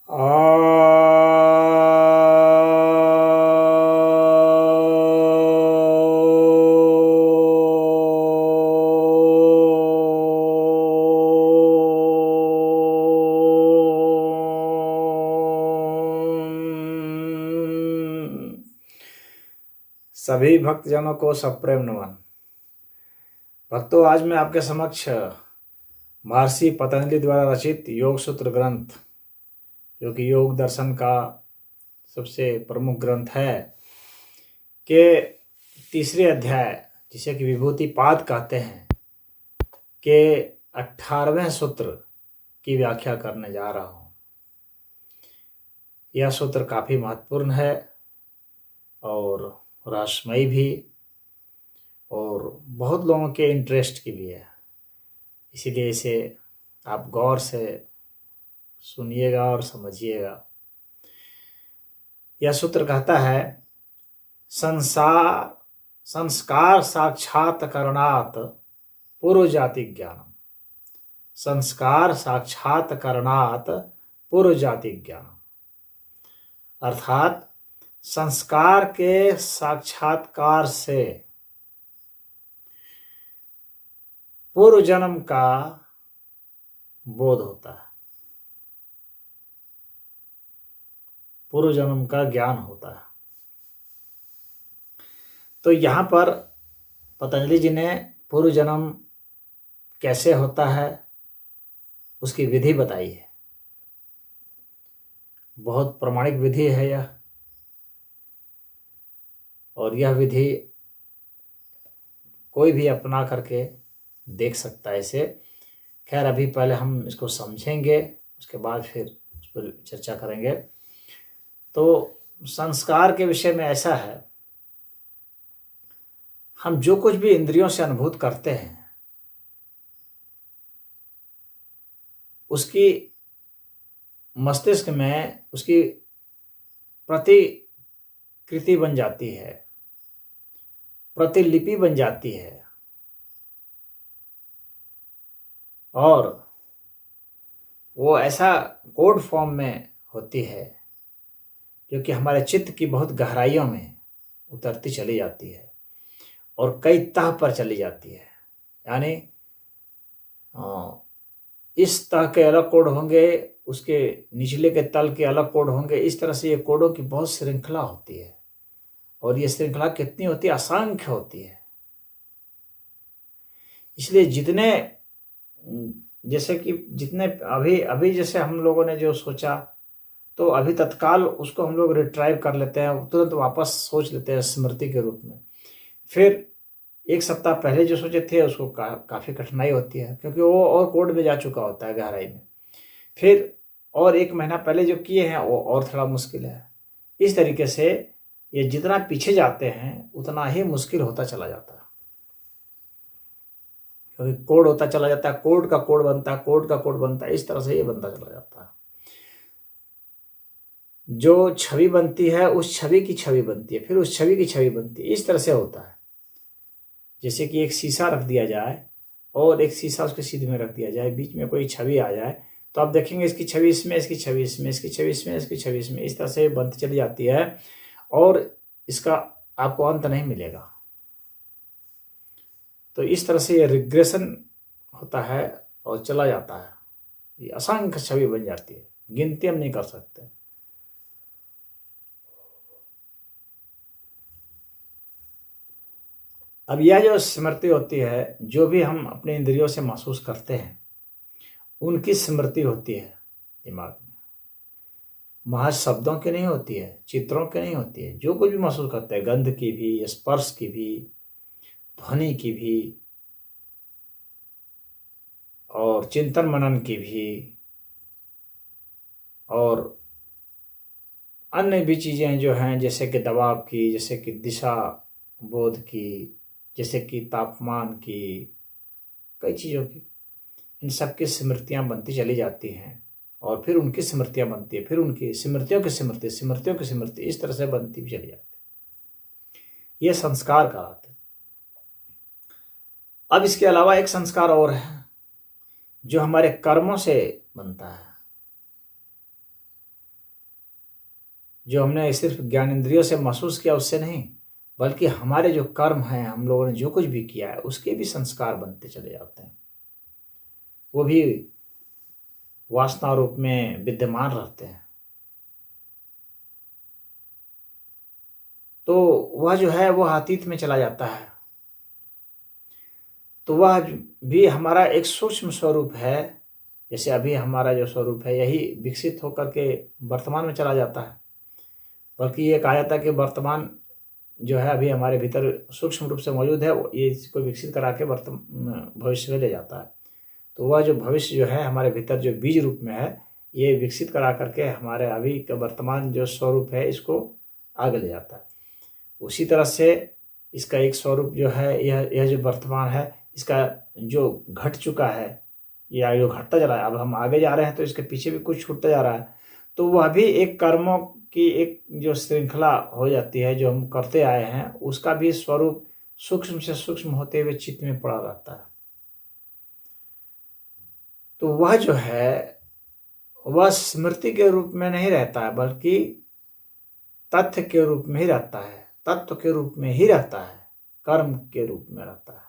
सभी भक्तजनों को सप्रेम नमन। भक्तों, आज मैं आपके समक्ष महर्षि पतंजलि द्वारा रचित योग सूत्र ग्रंथ, जो कि योग दर्शन का सबसे प्रमुख ग्रंथ है, के तीसरे अध्याय, जिसे कि विभूति पाद कहते हैं, के 18वें सूत्र की व्याख्या करने जा रहा हूँ। यह सूत्र काफ़ी महत्वपूर्ण है और रहस्यमयी भी, और बहुत लोगों के इंटरेस्ट की भी है। इसीलिए इसे आप गौर से सुनिएगा और समझिएगा। यह सूत्र कहता है, संस्कार साक्षात करणात पूर्व जाति ज्ञानम। संस्कार साक्षात करणात पूर्व जाति ज्ञानम, अर्थात संस्कार के साक्षात्कार से पूर्व जन्म का बोध होता है, पूर्व जन्म का ज्ञान होता है। तो यहाँ पर पतंजलि जी ने पूर्व जन्म कैसे होता है उसकी विधि बताई है। बहुत प्रमाणिक विधि है यह, और यह विधि कोई भी अपना करके देख सकता है इसे। खैर, अभी पहले हम इसको समझेंगे, उसके बाद फिर उस पर चर्चा करेंगे। तो संस्कार के विषय में ऐसा है, हम जो कुछ भी इंद्रियों से अनुभूत करते हैं उसकी मस्तिष्क में उसकी प्रतिकृति बन जाती है, प्रतिलिपि बन जाती है, और वो ऐसा कोड फॉर्म में होती है जो कि हमारे चित्त की बहुत गहराइयों में उतरती चली जाती है और कई तह पर चली जाती है। यानी इस तह के अलग कोड होंगे, उसके निचले के तल के अलग कोड होंगे। इस तरह से ये कोडों की बहुत श्रृंखला होती है, और ये श्रृंखला कितनी होती है? असंख्य होती है। इसलिए जितने अभी अभी जैसे हम लोगों ने जो सोचा, तो अभी तत्काल उसको हम लोग रिट्राइव कर लेते हैं, तुरंत वापस सोच लेते हैं स्मृति के रूप में। फिर एक सप्ताह पहले जो सोचे थे उसको काफ़ी कठिनाई होती है, क्योंकि वो और कोड में जा चुका होता है गहराई में। फिर और एक महीना पहले जो किए हैं वो और थोड़ा मुश्किल है। इस तरीके से ये जितना पीछे जाते हैं उतना ही मुश्किल होता चला जाता है, क्योंकि कोड होता चला जाता है, कोड का कोड बनता है, कोड का कोड बनता है, इस तरह से ये बनता चला जाता है। जो छवि बनती है उस छवि की छवि बनती है, फिर उस छवि की छवि बनती है। इस तरह से होता है। जैसे कि एक शीशा रख दिया जाए और एक शीशा उसके सीधे में रख दिया जाए, बीच में कोई छवि आ जाए, तो आप देखेंगे इसकी छवि इसमें, इसकी छवि इसमें, इसकी छवि इसमें, इसकी छवि इसमें, इस तरह से बनती चली जाती है, और इसका आपको अंत नहीं मिलेगा। तो इस तरह से ये रिग्रेशन होता है और चला जाता है। ये असंख्य छवि बन जाती है, गिनती हम नहीं कर सकते। अब यह जो स्मृति होती है, जो भी हम अपने इंद्रियों से महसूस करते हैं उनकी स्मृति होती है दिमाग में। महज शब्दों की नहीं होती है, चित्रों की नहीं होती है। जो कुछ भी महसूस करते हैं, गंध की भी, स्पर्श की भी, ध्वनि की भी, और चिंतन मनन की भी, और अन्य भी चीज़ें जो हैं, जैसे कि दबाव की, जैसे कि दिशा बोध की, जैसे कि तापमान की, कई चीज़ों की, इन सब की स्मृतियाँ बनती चली जाती हैं, और फिर उनकी स्मृतियाँ बनती है, फिर उनकी स्मृतियों की स्मृति, स्मृतियों की स्मृति, इस तरह से बनती भी चली जाती है। ये संस्कार कहलाते हैं। अब इसके अलावा एक संस्कार और है जो हमारे कर्मों से बनता है। जो हमने सिर्फ ज्ञानेंद्रियों से महसूस किया उससे नहीं, बल्कि हमारे जो कर्म हैं, हम लोगों ने जो कुछ भी किया है उसके भी संस्कार बनते चले जाते हैं, वो भी वासना रूप में विद्यमान रहते हैं। तो वह जो है वो अतीत में चला जाता है। तो वह भी हमारा एक सूक्ष्म स्वरूप है। जैसे अभी हमारा जो स्वरूप है यही विकसित होकर के वर्तमान में चला जाता है, बल्कि ये कहा जाता है कि वर्तमान जो है अभी हमारे भीतर सूक्ष्म रूप से मौजूद है, ये इसको विकसित करा के भविष्य में ले जाता है। तो वह जो भविष्य जो है हमारे भीतर जो बीज रूप में है, ये विकसित करा करके हमारे अभी का वर्तमान जो स्वरूप है इसको आगे ले जाता है। उसी तरह से इसका एक स्वरूप जो है, यह जो वर्तमान है इसका जो घट चुका है या जो घटता जा रहा है, अब हम आगे जा रहे हैं तो इसके पीछे भी कुछ छूटता जा रहा है। तो वह भी एक कर्मों की एक जो श्रृंखला हो जाती है जो हम करते आए हैं, उसका भी स्वरूप सूक्ष्म से सूक्ष्म होते हुए चित्त में पड़ा रहता है। तो वह जो है वह स्मृति के रूप में नहीं रहता है, बल्कि तथ्य के रूप में ही रहता है, तत्व के रूप में ही रहता है, कर्म के रूप में रहता है।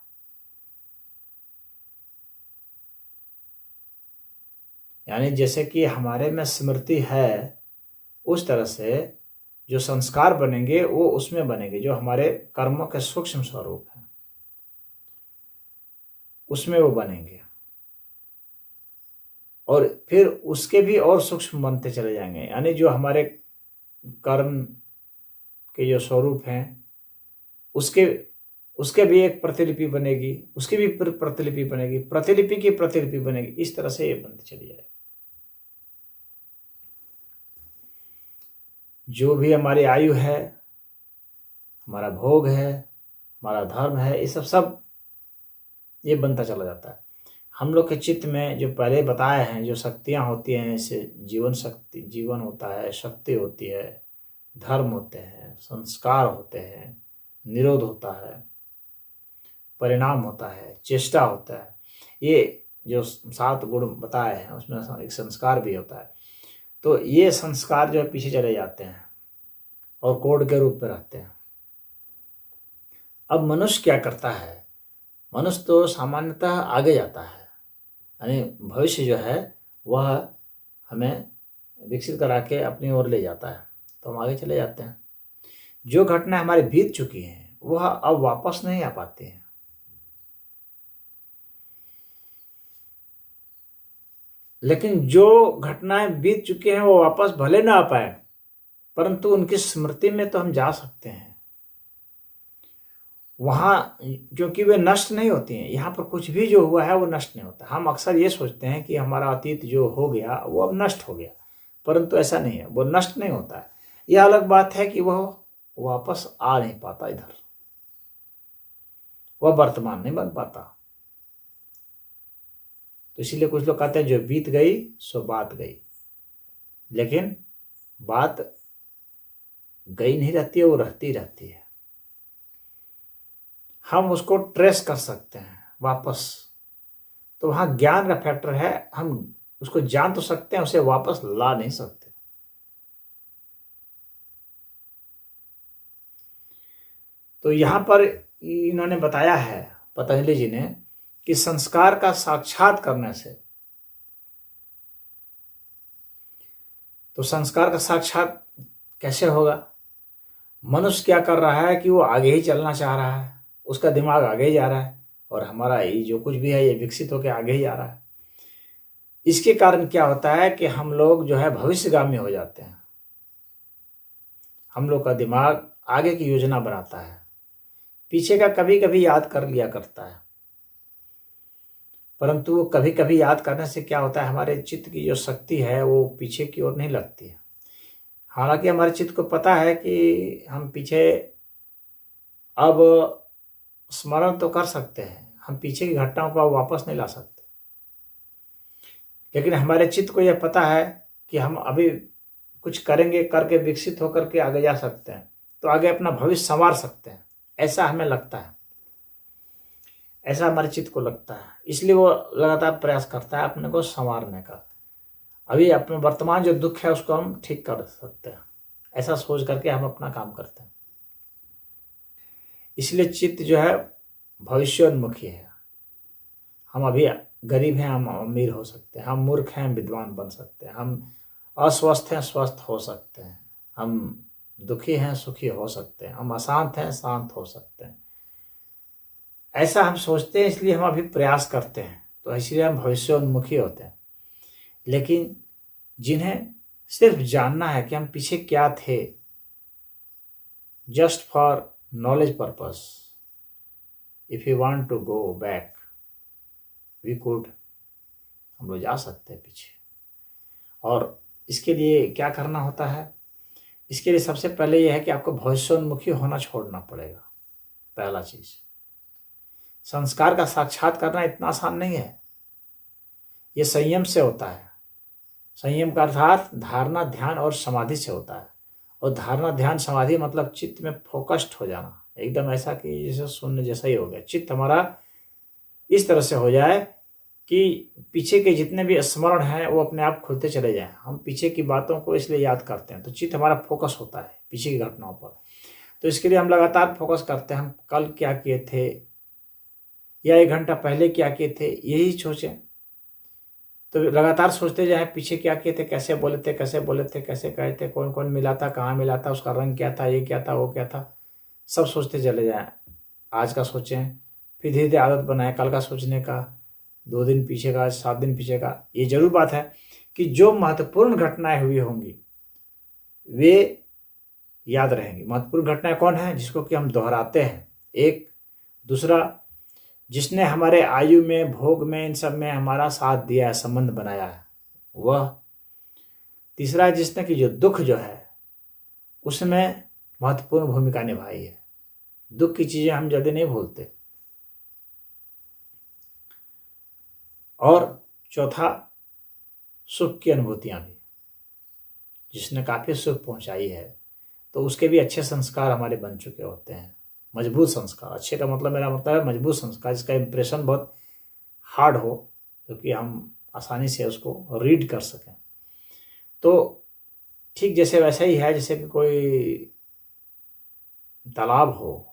यानी जैसे कि हमारे में स्मृति है, उस तरह से जो संस्कार बनेंगे वो उसमें बनेंगे, जो हमारे कर्मों के सूक्ष्म स्वरूप हैं उसमें वो बनेंगे, और फिर उसके भी और सूक्ष्म बनते चले जाएंगे। यानी जो हमारे कर्म के जो स्वरूप हैं उसके भी एक प्रतिलिपि बनेगी, उसकी भी प्रतिलिपि बनेगी, प्रतिलिपि की प्रतिलिपि बनेगी, इस तरह से ये बनती चली जाएगी। जो भी हमारी आयु है, हमारा भोग है, हमारा धर्म है, ये सब ये बनता चला जाता है। हम लोग के चित्त में जो पहले बताए हैं जो शक्तियाँ होती हैं, जैसे जीवन शक्ति, जीवन होता है, शक्ति होती है, धर्म होते हैं, संस्कार होते हैं, निरोध होता है, परिणाम होता है, चेष्टा होता है, ये जो 7 गुण बताए हैं उसमें एक संस्कार भी होता है। तो ये संस्कार जो है पीछे चले जाते हैं और कोड के रूप में रहते हैं। अब मनुष्य क्या करता है? मनुष्य तो सामान्यतः आगे जाता है, यानी भविष्य जो है वह हमें विकसित करा के अपनी ओर ले जाता है, तो हम आगे चले जाते हैं। जो घटनाएं हमारी बीत चुकी हैं वह अब वापस नहीं आ पाती हैं। लेकिन जो घटनाएं बीत चुकी हैं वो वापस भले ना आ पाए, परंतु उनकी स्मृति में तो हम जा सकते हैं वहां, क्योंकि वे नष्ट नहीं होती हैं। यहाँ पर कुछ भी जो हुआ है वो नष्ट नहीं होता। हम अक्सर ये सोचते हैं कि हमारा अतीत जो हो गया वो अब नष्ट हो गया, परंतु ऐसा नहीं है, वो नष्ट नहीं होता है। यह अलग बात है कि वह वापस आ नहीं पाता इधर, वह वर्तमान नहीं बन पाता। तो इसीलिए कुछ लोग कहते हैं जो बीत गई सो बात गई, लेकिन बात गई नहीं रहती है, वो रहती रहती है। हम उसको ट्रेस कर सकते हैं वापस, तो वहां ज्ञान का फैक्टर है। हम उसको जान तो सकते हैं, उसे वापस ला नहीं सकते। तो यहां पर इन्होंने बताया है पतंजलि जी ने कि संस्कार का साक्षात करने से, तो संस्कार का साक्षात कैसे होगा? मनुष्य क्या कर रहा है कि वो आगे ही चलना चाह रहा है, उसका दिमाग आगे ही जा रहा है, और हमारा ये जो कुछ भी है ये विकसित होकर आगे ही जा रहा है। इसके कारण क्या होता है कि हम लोग जो है भविष्यगामी हो जाते हैं। हम लोग का दिमाग आगे की योजना बनाता है, पीछे का कभी कभी याद कर लिया करता है, परंतु वो कभी कभी याद करने से क्या होता है, हमारे चित्त की जो शक्ति है वो पीछे की ओर नहीं लगती है। हालांकि हमारे चित्त को पता है कि हम पीछे अब स्मरण तो कर सकते हैं, हम पीछे की घटनाओं को अब वापस नहीं ला सकते, लेकिन हमारे चित्त को यह पता है कि हम अभी कुछ करेंगे, करके विकसित होकर के आगे जा सकते हैं, तो आगे अपना भविष्य संवार सकते हैं, ऐसा हमें लगता है, ऐसा हमारे चित्त को लगता है। इसलिए वो लगातार प्रयास करता है अपने को संवारने का। अभी अपने वर्तमान जो दुख है उसको हम ठीक कर सकते हैं, ऐसा सोच करके हम अपना काम करते हैं। इसलिए चित्त जो है भविष्योन्मुखी है। हम अभी गरीब हैं, हम अमीर हो सकते हैं, हम मूर्ख हैं, विद्वान बन सकते हैं, हम अस्वस्थ हैं, स्वस्थ हो सकते हैं, हम दुखी हैं, सुखी हो सकते हैं, हम अशांत हैं, शांत हो सकते हैं। ऐसा हम सोचते हैं, इसलिए हम अभी प्रयास करते हैं, तो इसलिए हम भविष्योन्मुखी होते हैं। लेकिन जिन्हें सिर्फ जानना है कि हम पीछे क्या थे, just for knowledge purpose, if you want to go back we could, हम लोग जा सकते हैं पीछे। और इसके लिए क्या करना होता है? इसके लिए सबसे पहले यह है कि आपको भविष्योन्मुखी होना छोड़ना पड़ेगा। पहला चीज, संस्कार का साक्षात करना इतना आसान नहीं है। यह संयम से होता है। संयम का अर्थात धारणा, ध्यान और समाधि से होता है। और धारणा, ध्यान, समाधि मतलब चित्त में फोकस्ड हो जाना, एकदम ऐसा कि जैसे शून्य जैसा ही हो गया। चित्त हमारा इस तरह से हो जाए कि पीछे के जितने भी स्मरण हैं वो अपने आप खुलते चले जाएं। हम पीछे की बातों को इसलिए याद करते हैं, तो चित्त हमारा फोकस होता है पीछे की घटनाओं पर। तो इसके लिए हम लगातार फोकस करते हैं, हम कल क्या किए थे या 1 घंटा पहले क्या किए थे, यही सोचें। तो लगातार सोचते जाएं पीछे क्या किए थे, कैसे बोले थे, कैसे बोले थे, कैसे कहे थे, कौन कौन मिला था, कहाँ मिला था, उसका रंग क्या था, ये क्या था, वो क्या था, सब सोचते चले जाएं। आज का सोचें, फिर धीरे धीरे आदत बनाएं कल का सोचने का, 2 दिन पीछे का, 7 दिन पीछे का। ये जरूर बात है कि जो महत्वपूर्ण घटनाएं हुई होंगी वे याद रहेंगी। महत्वपूर्ण घटनाएं कौन है? जिसको कि हम दोहराते हैं। एक दूसरा, जिसने हमारे आयु में, भोग में, इन सब में हमारा साथ दिया है, संबंध बनाया है, वह। तीसरा है जिसने कि जो दुख जो है उसमें महत्वपूर्ण भूमिका निभाई है। दुख की चीजें हम जल्दी नहीं भूलते। और चौथा, सुख की अनुभूतियां भी, जिसने काफी सुख पहुंचाई है, तो उसके भी अच्छे संस्कार हमारे बन चुके होते हैं। मजबूत संस्कार, अच्छे का मतलब, मेरा मतलब है मजबूत संस्कार, जिसका इंप्रेशन बहुत हार्ड हो, क्योंकि हम आसानी से उसको रीड कर सकें। तो ठीक जैसे वैसा ही है, जैसे कि कोई तालाब हो,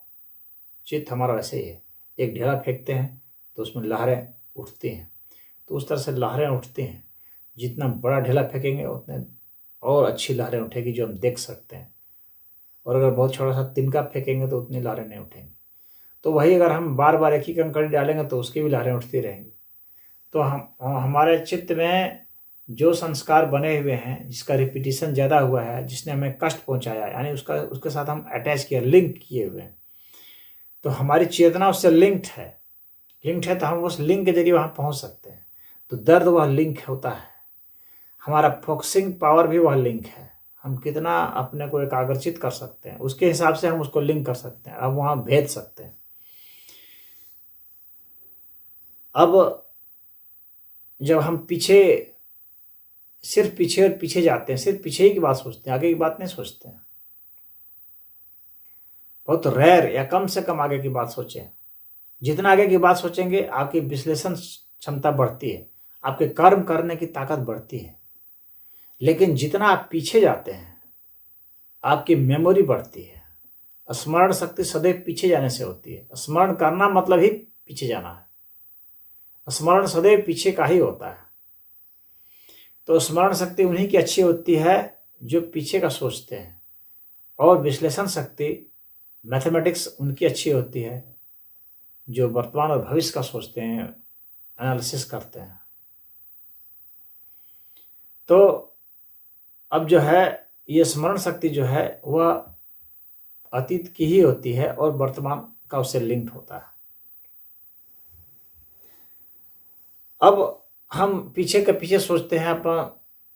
चित्त हमारा वैसे ही है। एक ढेला फेंकते हैं तो उसमें लहरें उठती हैं, तो उस तरह से लहरें उठती हैं। जितना बड़ा ढेला फेंकेंगे उतने और अच्छी लहरें उठेगी, जो हम देख सकते हैं। और अगर बहुत छोटा सा तिनका फेंकेंगे तो उतनी लहरें नहीं उठेंगी। तो वही अगर हम बार बार एक ही कंकड़ी डालेंगे तो उसकी भी लहरें उठती रहेंगी। तो हमारे चित्त में जो संस्कार बने हुए हैं, जिसका रिपीटिशन ज़्यादा हुआ है, जिसने हमें कष्ट पहुंचाया, यानी उसके साथ हम अटैच किए, लिंक किए हुए हैं, तो हमारी चेतना उससे लिंक्ड है, तो हम उस लिंक के जरिए वहाँ पहुँच सकते हैं। तो दर्द वह लिंक होता है, हमारा फोकसिंग पावर भी वह लिंक है। हम कितना अपने को एकाग्रचित कर सकते हैं, उसके हिसाब से हम उसको लिंक कर सकते हैं, अब वहाँ भेज सकते हैं। अब जब हम सिर्फ पीछे और पीछे जाते हैं, सिर्फ पीछे ही की बात सोचते हैं, आगे की बात नहीं सोचते हैं, बहुत रेयर या कम से कम आगे की बात सोचें। जितना आगे की बात सोचेंगे आपकी विश्लेषण क्षमता बढ़ती है, आपके कर्म करने की ताकत बढ़ती है। लेकिन जितना आप पीछे जाते हैं आपकी मेमोरी बढ़ती है। स्मरण शक्ति सदैव पीछे जाने से होती है। स्मरण करना मतलब ही पीछे जाना है। स्मरण सदैव पीछे का ही होता है। तो स्मरण शक्ति उन्हीं की अच्छी होती है जो पीछे का सोचते हैं, और विश्लेषण शक्ति, मैथमेटिक्स उनकी अच्छी होती है जो वर्तमान और भविष्य का सोचते हैं, एनालिसिस करते हैं। तो अब जो है ये स्मरण शक्ति जो है वह अतीत की ही होती है और वर्तमान का उससे लिंक्ड होता है। अब हम पीछे के पीछे सोचते हैं, अपन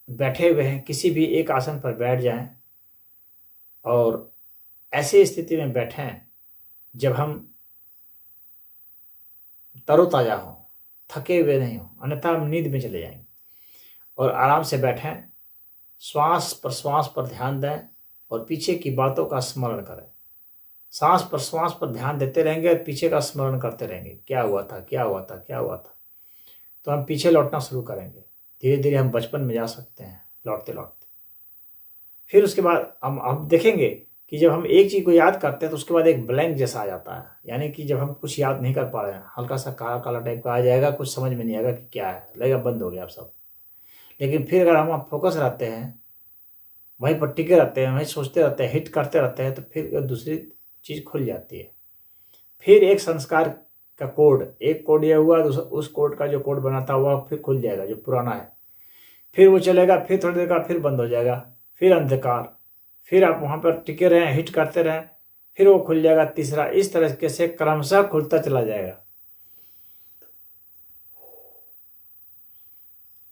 बैठे हुए हैं, किसी भी एक आसन पर बैठ जाएं और ऐसी स्थिति में बैठें जब हम तरोताजा हों, थके हुए नहीं हों, अन्यथा हम नींद में चले जाएंगे। और आराम से बैठें, श्वास प्रश्वास पर ध्यान दें और पीछे की बातों का स्मरण करें। सांस प्रश्वास पर ध्यान देते रहेंगे और पीछे का स्मरण करते रहेंगे, क्या हुआ था, क्या हुआ था, क्या हुआ था। तो हम पीछे लौटना शुरू करेंगे। धीरे धीरे हम बचपन में जा सकते हैं, लौटते लौटते। फिर उसके बाद हम देखेंगे कि जब हम एक चीज को याद करते हैं तो उसके बाद एक ब्लैंक जैसा आ जाता है, यानी कि जब हम कुछ याद नहीं कर पा रहे हैं, हल्का सा काला काला टाइप का आ जाएगा, कुछ समझ में नहीं आएगा कि क्या है, लगेगा बंद हो गया आप सब। लेकिन फिर अगर हम फोकस रहते हैं, वहीं पर टिके रहते हैं, वहीं सोचते रहते हैं, हिट करते रहते हैं, तो फिर दूसरी चीज खुल जाती है। फिर एक संस्कार का कोड, एक कोड यह हुआ, उस कोड का जो कोड बना था वह फिर खुल जाएगा जो पुराना है, फिर वो चलेगा, फिर थोड़ी देर का फिर बंद हो जाएगा, फिर अंधकार, फिर आप वहां पर टिके रहें, हिट करते रहें, फिर वो खुल जाएगा तीसरा, इस तरीके से क्रमशः खुलता चला जाएगा।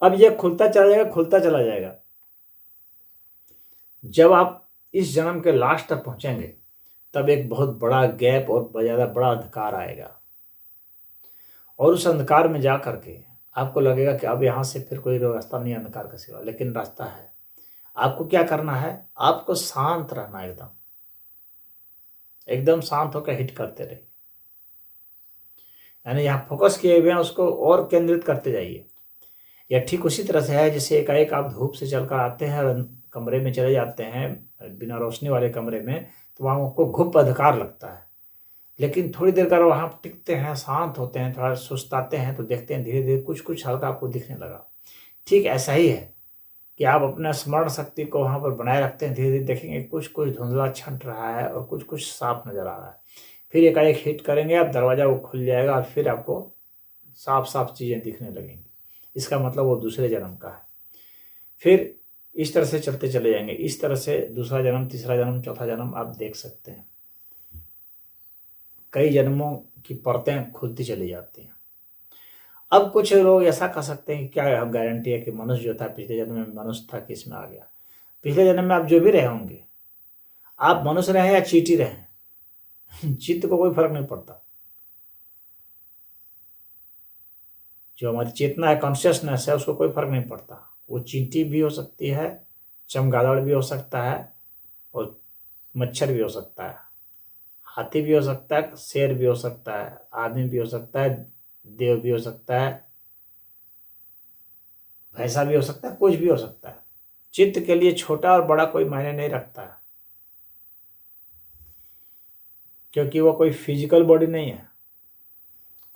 अब ये खुलता चला जाएगा, खुलता चला जाएगा। जब आप इस जन्म के लास्ट तक पहुंचेंगे तब एक बहुत बड़ा गैप और ज्यादा बड़ा अंधकार आएगा, और उस अंधकार में जा करके आपको लगेगा कि अब यहां से फिर कोई रास्ता नहीं अंधकार का सिवा, लेकिन रास्ता है। आपको क्या करना है, आपको शांत रहना, एकदम एकदम शांत होकर हिट करते रहिए, यानी यहाँ फोकस किए हुए हैं उसको और केंद्रित करते जाइए। यह ठीक उसी तरह से है जैसे एकाएक आप धूप से चलकर आते हैं और कमरे में चले जाते हैं बिना रोशनी वाले कमरे में, तो वहाँ आपको घुप अंधकार लगता है, लेकिन थोड़ी देर कर वहाँ टिकते हैं, शांत होते हैं, थोड़ा सुस्ताते हैं, तो देखते हैं धीरे धीरे कुछ कुछ हल्का आपको दिखने लगा। ठीक ऐसा ही है कि आप अपना स्मरण शक्ति को वहाँ पर बनाए रखते हैं, धीरे धीरे देखेंगे कुछ कुछ धुंधला छंट रहा है और कुछ कुछ साफ नजर आ रहा है। फिर एकाएक हिट करेंगे आप, दरवाजा वो खुल जाएगा और फिर आपको साफ साफ चीज़ें दिखने लगेंगी। इसका मतलब वो दूसरे जन्म का है। फिर इस तरह से चलते चले जाएंगे, इस तरह से दूसरा जन्म, तीसरा जन्म, चौथा जन्म आप देख सकते हैं। कई जन्मों की परतें खुलती चली जाती हैं। अब कुछ लोग ऐसा कह सकते हैं कि क्या गारंटी है कि मनुष्य जो था पिछले जन्म में मनुष्य था कि इसमें आ गया। पिछले जन्म में आप जो भी रहे होंगे, आप मनुष्य रहे या चींटी रहे, चित्त को कोई फर्क नहीं पड़ता। जो हमारी चेतना है, कॉन्शियसनेस है, उसको कोई फर्क नहीं पड़ता। वो चींटी भी हो सकती है, चमगादड़ भी हो सकता है, और मच्छर भी हो सकता है, हाथी भी हो सकता है, शेर भी हो सकता है, आदमी भी हो सकता है, देव भी हो सकता है, भैंसा भी हो सकता है, कुछ भी हो सकता है। चित्त के लिए छोटा और बड़ा कोई मायने नहीं रखता है, क्योंकि वो कोई फिजिकल बॉडी नहीं है,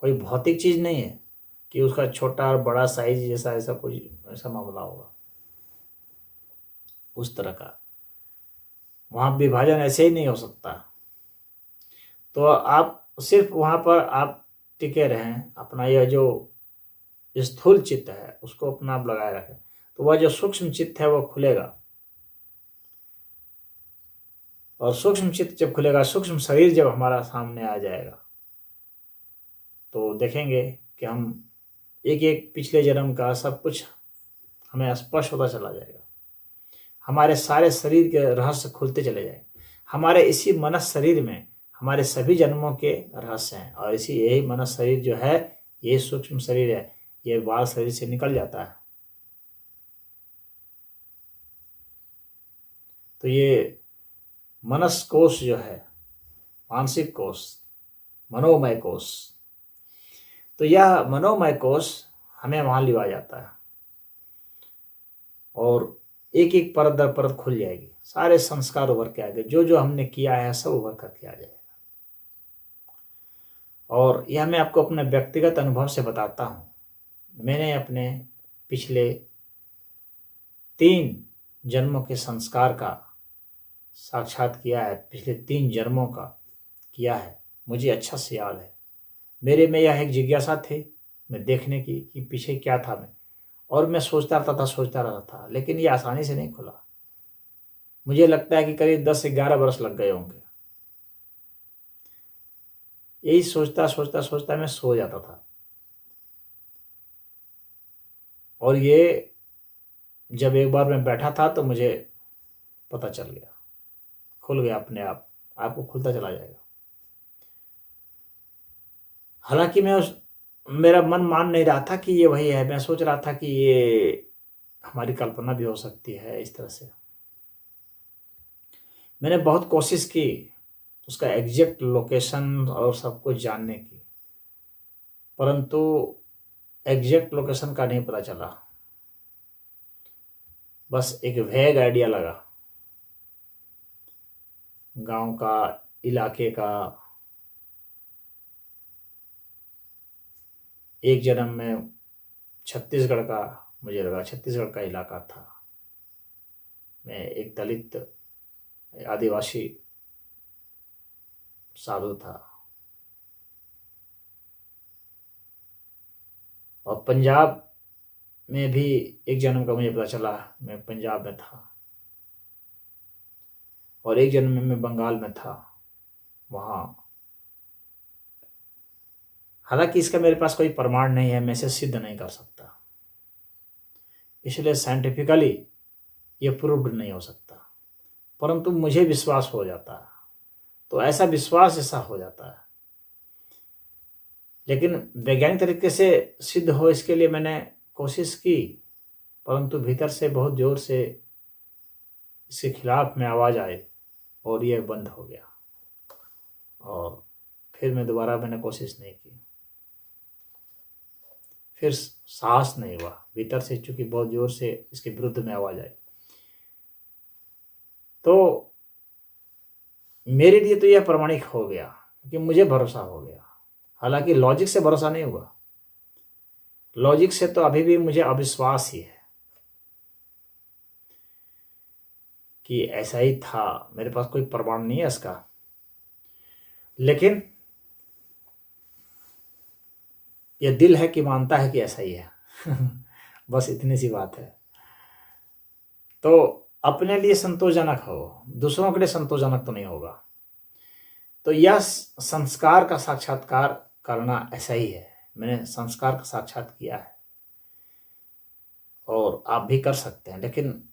कोई भौतिक चीज नहीं है कि उसका छोटा और बड़ा साइज जैसा ऐसा कोई ऐसा मामला होगा उस तरह का। वहां विभाजन ऐसे ही नहीं हो सकता। तो आप सिर्फ वहां पर आप टिके रहें, अपना यह जो स्थूल चित्त है उसको अपना आप लगाए रखें, तो वह जो सूक्ष्म चित्त है वो खुलेगा, और सूक्ष्म चित्त जब खुलेगा, सूक्ष्म शरीर जब हमारा सामने आ जाएगा, तो देखेंगे कि हम एक एक पिछले जन्म का सब कुछ हमें स्पष्ट होता चला जाएगा। हमारे सारे शरीर के रहस्य खुलते चले जाएंगे। हमारे इसी मनस शरीर में हमारे सभी जन्मों के रहस्य हैं, और इसी यही मनस शरीर जो है, ये सूक्ष्म शरीर है, ये बाल शरीर से निकल जाता है। तो ये मनस कोश जो है, मानसिक कोश, मनोमय कोश, तो यह मनोमय कोश हमें वहां लिया जाता है, और एक एक परत दर परत खुल जाएगी, सारे संस्कार उभर के आएंगे, जो जो हमने किया है सब उभर करके आ जाएगा। और यह मैं आपको अपने व्यक्तिगत अनुभव से बताता हूं। मैंने अपने पिछले 3 जन्मों के संस्कार का साक्षात किया है, पिछले 3 जन्मों का किया है, मुझे अच्छा से याद है। मेरे में यह एक जिज्ञासा थी मैं देखने की कि पीछे क्या था मैं, और मैं सोचता रहता था, लेकिन ये आसानी से नहीं खुला। मुझे लगता है कि करीब 10 से 11 वर्ष लग गए होंगे। यही सोचता सोचता सोचता मैं सो जाता था, और ये जब एक बार मैं बैठा था तो मुझे पता चल गया, खुल गया अपने आप, आपको खुलता चला जाएगा। हालांकि मेरा मन मान नहीं रहा था कि ये वही है, मैं सोच रहा था कि ये हमारी कल्पना भी हो सकती है। इस तरह से मैंने बहुत कोशिश की उसका एग्जैक्ट लोकेशन और सब कुछ जानने की, परंतु एग्जैक्ट लोकेशन का नहीं पता चला, बस एक वैग आइडिया लगा गांव का, इलाके का। एक जन्म में छत्तीसगढ़ का, मुझे लगा छत्तीसगढ़ का इलाका था। मैं एक दलित आदिवासी साधु था। और पंजाब में भी एक जन्म का मुझे पता चला, मैं पंजाब में था। और एक जन्म में मैं बंगाल में था, वहाँ। हालांकि इसका मेरे पास कोई प्रमाण नहीं है, मैं इसे सिद्ध नहीं कर सकता, इसलिए साइंटिफिकली ये प्रूव्ड नहीं हो सकता, परंतु मुझे विश्वास हो जाता है। तो ऐसा विश्वास ऐसा हो जाता है। लेकिन वैज्ञानिक तरीके से सिद्ध हो इसके लिए मैंने कोशिश की, परंतु भीतर से बहुत जोर से इसके खिलाफ में आवाज़ आई और ये बंद हो गया। और फिर मैंने कोशिश नहीं की, फिर साहस नहीं हुआ भीतर से, चूंकि बहुत जोर से इसके विरुद्ध में आवाज़ आई। तो मेरे लिए तो यह प्रमाणिक हो गया कि मुझे भरोसा हो गया। हालांकि लॉजिक से भरोसा नहीं हुआ, लॉजिक से तो अभी भी मुझे अविश्वास ही है कि ऐसा ही था। मेरे पास कोई प्रमाण नहीं है इसका, लेकिन यह दिल है कि मानता है कि ऐसा ही है। बस इतनी सी बात है। तो अपने लिए संतोषजनक हो, दूसरों के लिए संतोषजनक तो नहीं होगा। तो यह संस्कार का साक्षात्कार करना ऐसा ही है। मैंने संस्कार का साक्षात किया है और आप भी कर सकते हैं, लेकिन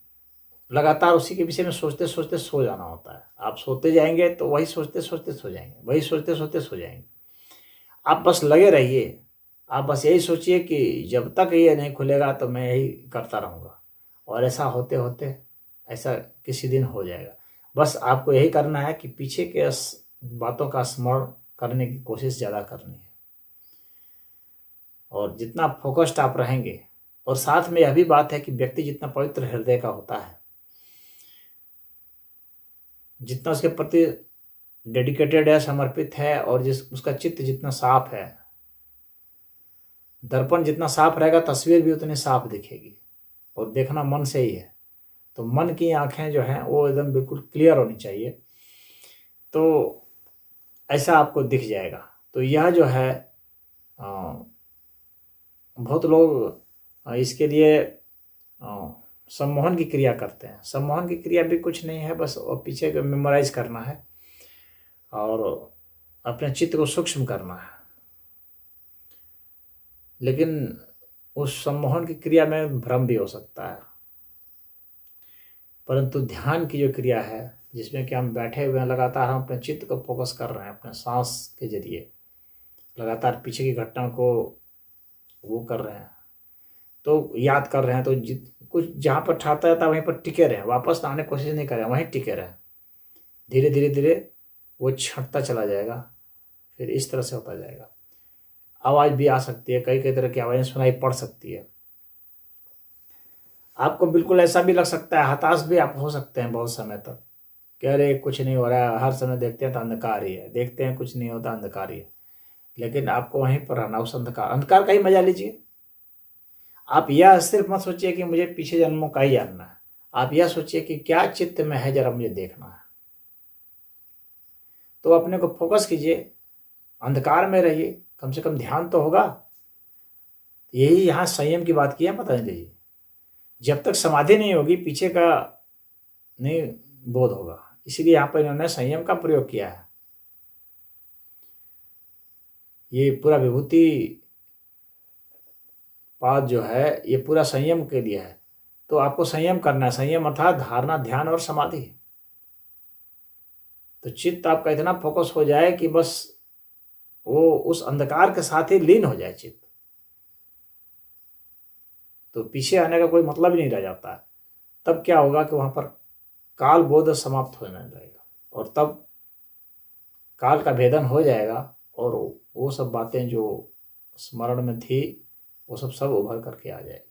लगातार उसी के विषय में सोचते सोचते सो जाना होता है। आप सोते जाएंगे तो वही सोचते सोचते सो जाएंगे, वही सोचते सोचते सो जाएंगे। आप बस लगे रहिए, आप बस यही सोचिए कि जब तक ये नहीं खुलेगा तो मैं यही करता रहूँगा, और ऐसा होते होते ऐसा किसी दिन हो जाएगा। बस आपको यही करना है कि पीछे के बातों का स्मरण करने की कोशिश ज़्यादा करनी है, और जितना फोकस्ड आप रहेंगे। और साथ में यह भी बात है कि व्यक्ति जितना पवित्र हृदय का होता है, जितना उसके प्रति डेडिकेटेड है, समर्पित है, और उसका चित्त जितना साफ है, दर्पण जितना साफ रहेगा तस्वीर भी उतनी साफ दिखेगी। और देखना मन से ही है, तो मन की आंखें जो हैं वो एकदम बिल्कुल क्लियर होनी चाहिए, तो ऐसा आपको दिख जाएगा। तो यह जो है बहुत लोग इसके लिए सम्मोहन की क्रिया करते हैं। सम्मोहन की क्रिया भी कुछ नहीं है, बस पीछे को मेमोराइज करना है और अपने चित्त को सूक्ष्म करना है। लेकिन उस सम्मोहन की क्रिया में भ्रम भी हो सकता है, परंतु ध्यान की जो क्रिया है, जिसमें कि हम बैठे हुए हैं, लगातार हम अपने चित्त को फोकस कर रहे हैं, अपने सांस के जरिए लगातार पीछे की घटना को वो कर रहे हैं, तो याद कर रहे हैं, तो कुछ जहाँ पर ठाता जाता है वहीं पर टिके रहें, वापस आने की कोशिश नहीं करें, वहीं टिके रहें। धीरे धीरे धीरे वो छंटता चला जाएगा, फिर इस तरह से होता जाएगा। आवाज़ भी आ सकती है, कई कई तरह की आवाज़ें सुनाई पड़ सकती है। आपको बिल्कुल ऐसा भी लग सकता है, हताश भी आप हो सकते हैं बहुत समय तक, कह रहे कुछ नहीं हो रहा है, हर समय देखते हैं तो अंधकार ही है, देखते हैं कुछ नहीं होता, अंधकार ही है। लेकिन आपको वहीं पर रहना, उस अंधकार का ही मजा लीजिए। आप यह सिर्फ मत सोचिए कि मुझे पीछे जन्मों का ही जानना है, आप यह सोचिए कि क्या चित्त में है, जरा मुझे देखना है। तो अपने को फोकस कीजिए, अंधकार में रहिए, कम से कम ध्यान तो होगा। यही यहाँ संयम की बात की है पतंजलि जी। जब तक समाधि नहीं होगी पीछे का नहीं बोध होगा, इसीलिए यहाँ पर इन्होंने संयम का प्रयोग किया है। ये पूरा विभूति पाद जो है ये पूरा संयम के लिए है। तो आपको संयम करना है, संयम अर्थात धारणा, ध्यान और समाधि। तो चित्त आपका इतना फोकस हो जाए कि बस वो उस अंधकार के साथ ही लीन हो जाए चित्त, तो पीछे आने का कोई मतलब ही नहीं रह जाता है। तब क्या होगा कि वहां पर काल बोध समाप्त होने लगेगा, और तब काल का भेदन हो जाएगा, और वो सब बातें जो स्मरण में थी वो सब उभर करके आ जाएगी।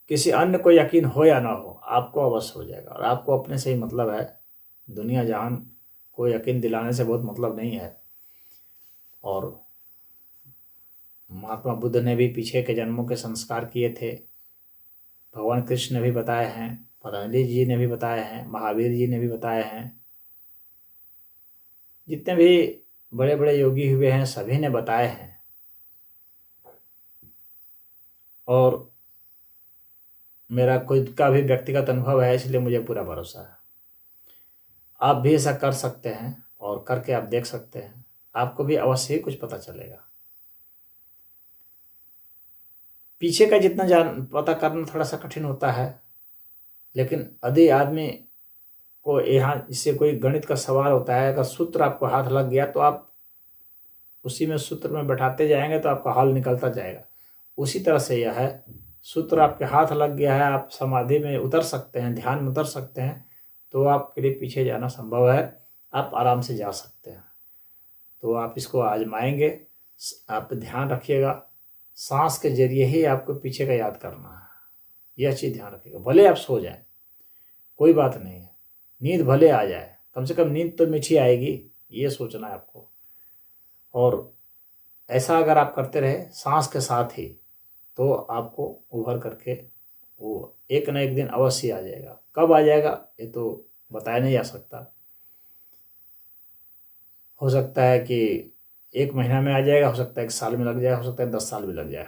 किसी अन्य को यकीन हो या ना हो, आपको अवश्य हो जाएगा। और आपको अपने से ही मतलब है, दुनिया जहान को यकीन दिलाने से बहुत मतलब नहीं है। और महात्मा बुद्ध ने भी पीछे के जन्मों के संस्कार किए थे, भगवान कृष्ण ने भी बताए हैं, पतंजलि जी ने भी बताए हैं, महावीर जी ने भी बताए हैं, जितने भी बड़े बड़े योगी हुए हैं सभी ने बताए हैं। और मेरा खुद का भी व्यक्तिगत अनुभव है, इसलिए मुझे पूरा भरोसा है। आप भी ऐसा कर सकते हैं और करके आप देख सकते हैं, आपको भी अवश्य ही कुछ पता चलेगा। पीछे का जितना जान पता करना थोड़ा सा कठिन होता है, लेकिन यदि आदमी को यहाँ इससे कोई गणित का सवाल होता है, अगर सूत्र आपको हाथ लग गया तो आप उसी में सूत्र में बैठाते जाएंगे तो आपका हल निकलता जाएगा। उसी तरह से यह है, सूत्र आपके हाथ लग गया है, आप समाधि में उतर सकते हैं, ध्यान में उतर सकते हैं, तो आपके लिए पीछे जाना संभव है, आप आराम से जा सकते हैं। तो आप इसको आजमाएंगे। आप ध्यान रखिएगा, सांस के जरिए ही आपको पीछे का याद करना है, यह चीज़ ध्यान रखिएगा। भले आप सो जाएं, कोई बात नहीं है, नींद भले आ जाए, कम से कम नींद तो मीठी आएगी, ये सोचना है आपको। और ऐसा अगर आप करते रहे सांस के साथ ही, तो आपको उभर करके वो एक न एक दिन अवश्य आ जाएगा। कब आ जाएगा ये तो बताया नहीं जा सकता। हो सकता है कि 1 महीना में आ जाएगा, हो सकता है 1 साल में लग जाए, हो सकता है 10 साल भी लग जाए,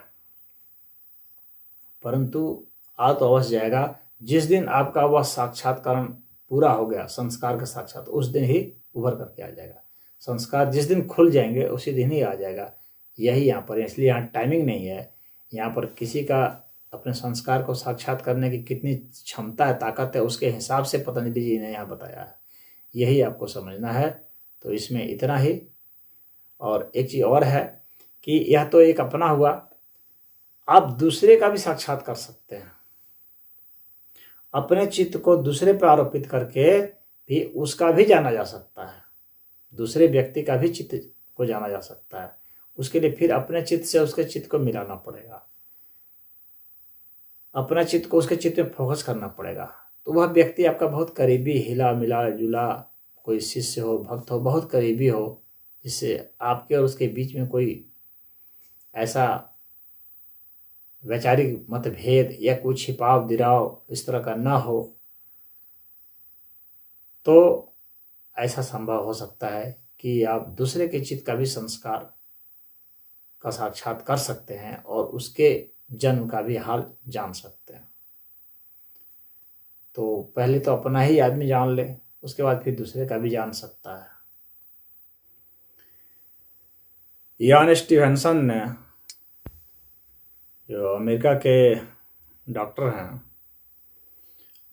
परंतु आ तो अवश्य जाएगा। जिस दिन आपका वह साक्षात्कार पूरा हो गया, संस्कार का साक्षात, उस दिन ही उभर करके आ जाएगा। संस्कार जिस दिन खुल जाएंगे उसी दिन ही आ जाएगा। यही यहाँ पर, इसलिए यहाँ टाइमिंग नहीं है। यहाँ पर किसी का अपने संस्कार को साक्षात करने की कितनी क्षमता है, ताकत है, उसके हिसाब से पतंजलि जी ने यहाँ बताया है। यही आपको समझना है। तो इसमें इतना ही। और एक चीज़ और है कि यह तो एक अपना हुआ, आप दूसरे का भी साक्षात कर सकते हैं। अपने चित्त को दूसरे पर आरोपित करके भी उसका भी जाना जा सकता है, दूसरे व्यक्ति का भी चित्त को जाना जा सकता है। उसके लिए फिर अपने चित्त से उसके चित्त को मिलाना पड़ेगा, अपना चित्त को उसके चित्त में फोकस करना पड़ेगा। तो वह व्यक्ति आपका बहुत करीबी, हिला मिला जुला, कोई शिष्य हो, भक्त हो, बहुत करीबी हो, जिससे आपके और उसके बीच में कोई ऐसा वैचारिक मतभेद या कोई छिपाव दिराव इस तरह का ना हो, तो ऐसा संभव हो सकता है कि आप दूसरे के चित्त का भी संस्कार का साक्षात कर सकते हैं और उसके जन्म का भी हाल जान सकते हैं। तो पहले तो अपना ही आदमी जान ले, उसके बाद फिर दूसरे का भी जान सकता है। यान स्टीफेंसन ने, जो अमेरिका के डॉक्टर हैं,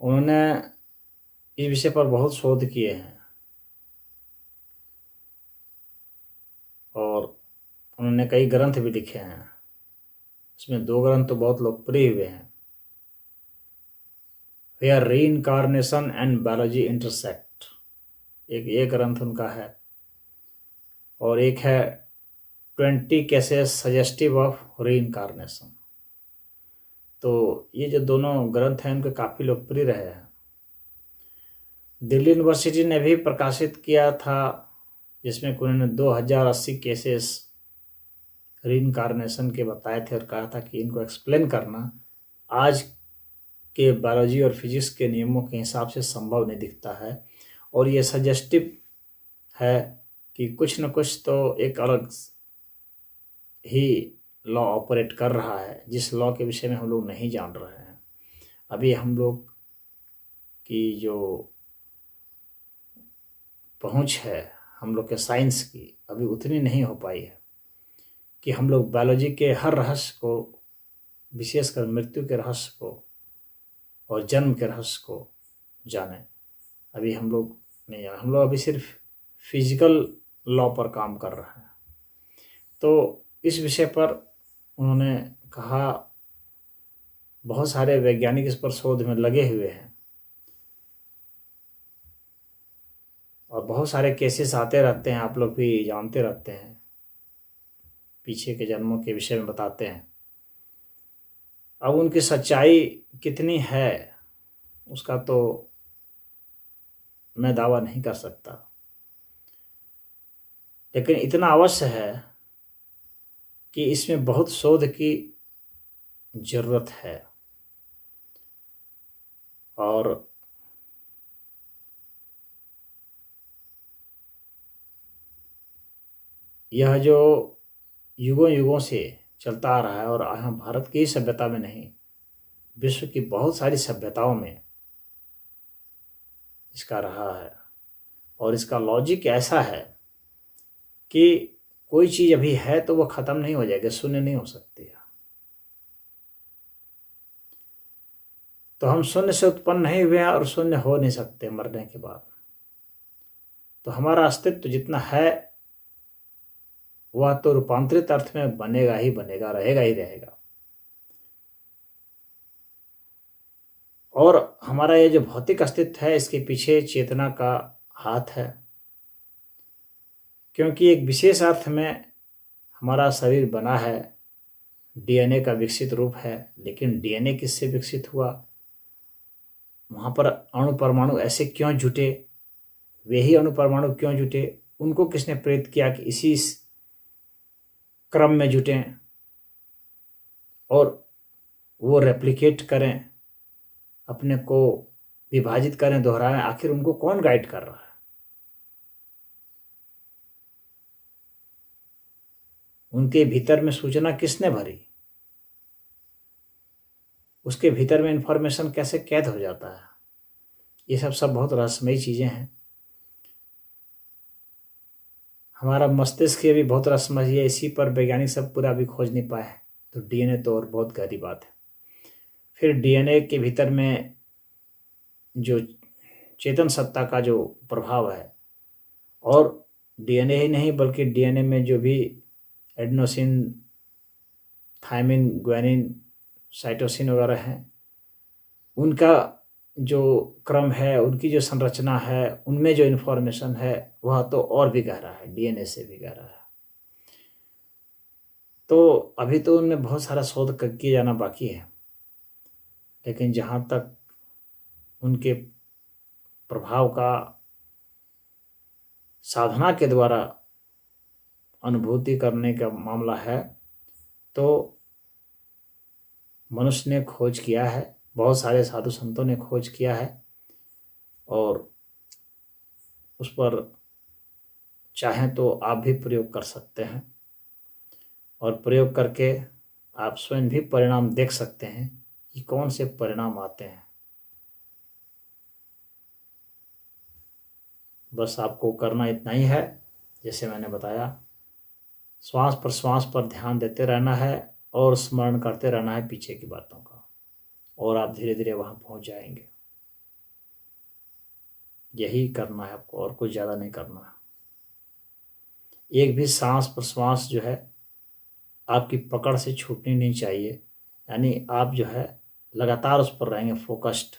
उन्होंने इस विषय पर बहुत शोध किए हैं और उन्होंने कई ग्रंथ भी लिखे हैं। उसमें 2 ग्रंथ तो बहुत लोकप्रिय हुए हैं, where reincarnation and biology intersect, एक ये ग्रंथ उनका है, और एक है 20 केसेस सजेस्टिव ऑफ रीइंकार्नेशन। तो ये जो दोनों ग्रंथ हैं उनके काफ़ी लोकप्रिय रहे हैं। दिल्ली यूनिवर्सिटी ने भी प्रकाशित किया था, जिसमें उन्होंने 2080 केसेस रीइंकार्नेशन के बताए थे और कहा था कि इनको एक्सप्लेन करना आज के बायोलॉजी और फिजिक्स के नियमों के हिसाब से संभव नहीं दिखता है। और ये सजेस्टिव है कि कुछ न कुछ तो एक अलग ही लॉ ऑपरेट कर रहा है, जिस लॉ के विषय में हम लोग नहीं जान रहे हैं। अभी हम लोग की जो पहुंच है, हम लोग के साइंस की, अभी उतनी नहीं हो पाई है कि हम लोग बायोलॉजी के हर रहस्य को, विशेषकर मृत्यु के रहस्य को और जन्म के रहस्य को जाने। अभी हम लोग नहीं जाने, हम लोग अभी सिर्फ फिजिकल लॉ पर काम कर रहे हैं। तो इस विषय पर उन्होंने कहा, बहुत सारे वैज्ञानिक इस पर शोध में लगे हुए हैं और बहुत सारे केसेस आते रहते हैं, आप लोग भी जानते रहते हैं, पीछे के जन्मों के विषय में बताते हैं। अब उनकी सच्चाई कितनी है उसका तो मैं दावा नहीं कर सकता, लेकिन इतना अवश्य है कि इसमें बहुत शोध की जरूरत है। और यह जो युगों युगों से चलता आ रहा है, और यहाँ भारत की ही सभ्यता में नहीं, विश्व की बहुत सारी सभ्यताओं में इसका रहा है। और इसका लॉजिक ऐसा है कि कोई चीज अभी है तो वो खत्म नहीं हो जाएगी, शून्य नहीं हो सकती है। तो हम शून्य से उत्पन्न नहीं हुए हैं और शून्य हो नहीं सकते मरने के बाद। तो हमारा अस्तित्व जितना है वह तो रूपांतरित अर्थ में बनेगा ही बनेगा, रहेगा ही रहेगा। और हमारा ये जो भौतिक अस्तित्व है इसके पीछे चेतना का हाथ है, क्योंकि एक विशेष अर्थ में हमारा शरीर बना है, डीएनए का विकसित रूप है। लेकिन डीएनए किससे विकसित हुआ, वहां पर अणु परमाणु ऐसे क्यों जुटे, वे ही अणु परमाणु क्यों जुटे, उनको किसने प्रेरित किया कि इसी क्रम में जुटें और वो रेप्लिकेट करें, अपने को विभाजित करें, दोहराएं। आखिर उनको कौन गाइड कर रहा है? उनके भीतर में सूचना किसने भरी, उसके भीतर में इंफॉर्मेशन कैसे कैद हो जाता है, ये सब बहुत रहस्यमयी चीजें हैं। हमारा मस्तिष्क भी बहुत रहस्यमयी है, इसी पर वैज्ञानिक सब पूरा अभी खोज नहीं पाए। तो डीएनए तो और बहुत गहरी बात है। फिर डीएनए के भीतर में जो चेतन सत्ता का जो प्रभाव है, और डीएनए ही नहीं बल्कि डीएनए में जो भी एडेनोसिन, थायमिन, ग्वानिन, साइटोसिन वगैरह हैं, उनका जो क्रम है, उनकी जो संरचना है, उनमें जो इन्फॉर्मेशन है वह तो और भी गहरा है, डीएनए से भी गहरा है। तो अभी तो उनमें बहुत सारा शोध किया जाना बाकी है, लेकिन जहाँ तक उनके प्रभाव का साधना के द्वारा अनुभूति करने का मामला है, तो मनुष्य ने खोज किया है, बहुत सारे साधु संतों ने खोज किया है, और उस पर चाहें तो आप भी प्रयोग कर सकते हैं। और प्रयोग करके आप स्वयं भी परिणाम देख सकते हैं कि कौन से परिणाम आते हैं। बस आपको करना इतना ही है, जैसे मैंने बताया, श्वास प्रश्वास पर ध्यान देते रहना है और स्मरण करते रहना है पीछे की बातों का, और आप धीरे धीरे वहां पहुंच जाएंगे। यही करना है आपको, और कुछ ज़्यादा नहीं करना है। एक भी सांस प्रश्वास जो है आपकी पकड़ से छूटनी नहीं चाहिए, यानी आप जो है लगातार उस पर रहेंगे, फोकस्ड।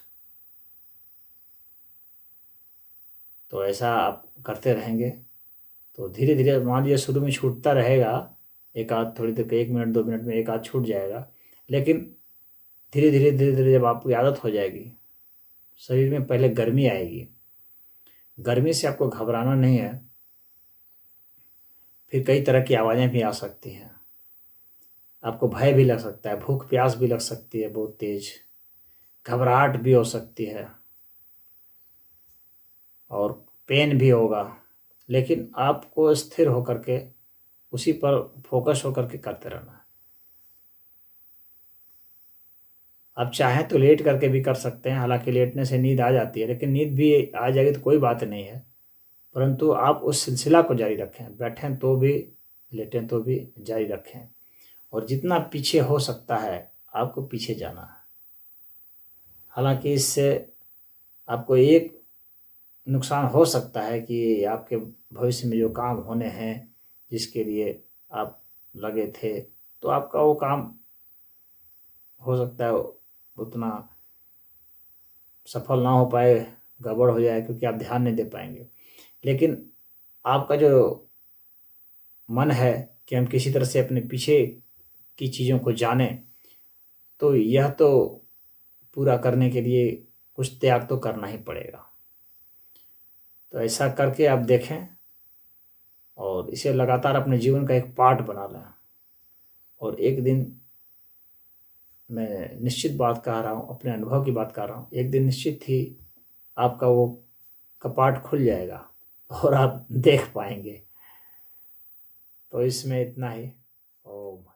तो ऐसा आप करते रहेंगे तो धीरे धीरे, मान लीजिए शुरू में छूटता रहेगा, एक आध थोड़ी देर, 1 मिनट 2 मिनट में एक आध छूट जाएगा, लेकिन धीरे धीरे जब आपकी आदत हो जाएगी, शरीर में पहले गर्मी आएगी। गर्मी से आपको घबराना नहीं है, फिर कई तरह की आवाज़ें भी आ सकती हैं, आपको भय भी लग सकता है, भूख प्यास भी लग सकती है बहुत तेज, घबराहट भी हो सकती है, और पेन भी होगा। लेकिन आपको स्थिर होकर के उसी पर फोकस होकर के करते रहना है। आप चाहें तो लेट करके भी कर सकते हैं, हालांकि लेटने से नींद आ जाती है, लेकिन नींद भी आ जाएगी तो कोई बात नहीं है, परंतु आप उस सिलसिला को जारी रखें, बैठें तो भी लेटें तो भी जारी रखें। और जितना पीछे हो सकता है आपको पीछे जाना है। हालांकि इससे आपको एक नुकसान हो सकता है कि आपके भविष्य में जो काम होने हैं, जिसके लिए आप लगे थे, तो आपका वो काम हो सकता है उतना सफल ना हो पाए, गड़बड़ हो जाए, क्योंकि आप ध्यान नहीं दे पाएंगे। लेकिन आपका जो मन है कि हम किसी तरह से अपने पीछे की चीज़ों को जानें, तो यह तो पूरा करने के लिए कुछ त्याग तो करना ही पड़ेगा। तो ऐसा करके आप देखें और इसे लगातार अपने जीवन का एक पार्ट बना लें। और एक दिन, मैं निश्चित बात कह रहा हूँ, अपने अनुभव की बात कर रहा हूँ, एक दिन निश्चित ही आपका वो कपाट खुल जाएगा और आप देख पाएंगे। तो इसमें इतना ही। ओम।